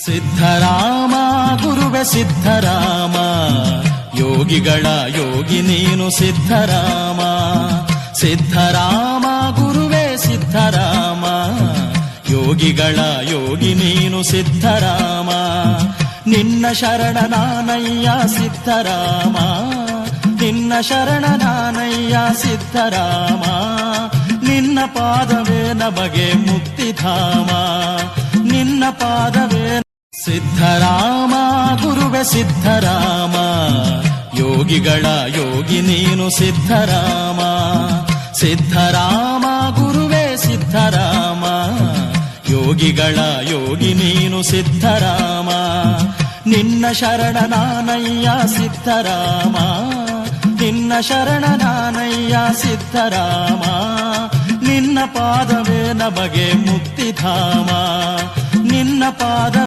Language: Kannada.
ಸಿದ್ಧರಾಮ ಗುರುವೆ ಸಿದ್ಧರಾಮ, ಯೋಗಿಗಳ ಯೋಗಿ ನೀನು ಸಿದ್ಧರಾಮ. ಸಿದ್ಧರಾಮ ಗುರುವೆ ಸಿದ್ಧರಾಮ, ಯೋಗಿಗಳ ಯೋಗಿ ನೀನು ಸಿದ್ಧರಾಮ. ನಿನ್ನ ಶರಣ ನಾನಯ್ಯ ಸಿದ್ಧರಾಮ, ನಿನ್ನ ಶರಣ ನಾನಯ್ಯ ಸಿದ್ಧರಾಮ. ನಿನ್ನ ಪಾದವೇ ನಮಗೆ ಮುಕ್ತಿಧಾಮ, ನಿನ್ನ ಪಾದವೇ. ಸಿದ್ಧರಾಮ ಗುರುವೆ ಸಿದ್ಧರಾಮ, ಯೋಗಿಗಳ ಯೋಗಿ ನೀನು ಸಿದ್ಧರಾಮ. ಸಿದ್ಧರಾಮ ಗುರುವೆ ಸಿದ್ಧರಾಮ, ಯೋಗಿಗಳ ಯೋಗಿ ನೀನು ಸಿದ್ಧರಾಮ. ನಿನ್ನ ಶರಣ ನಾನಯ್ಯ ಸಿದ್ಧರಾಮ, ನಿನ್ನ ಶರಣ ನಾನಯ್ಯ ಸಿದ್ಧರಾಮ. ನಿನ್ನ ಪಾದವೇ ನಮಗೆ ಮುಕ್ತಿಧಾಮ, ನಿನ್ನ ಪಾದ.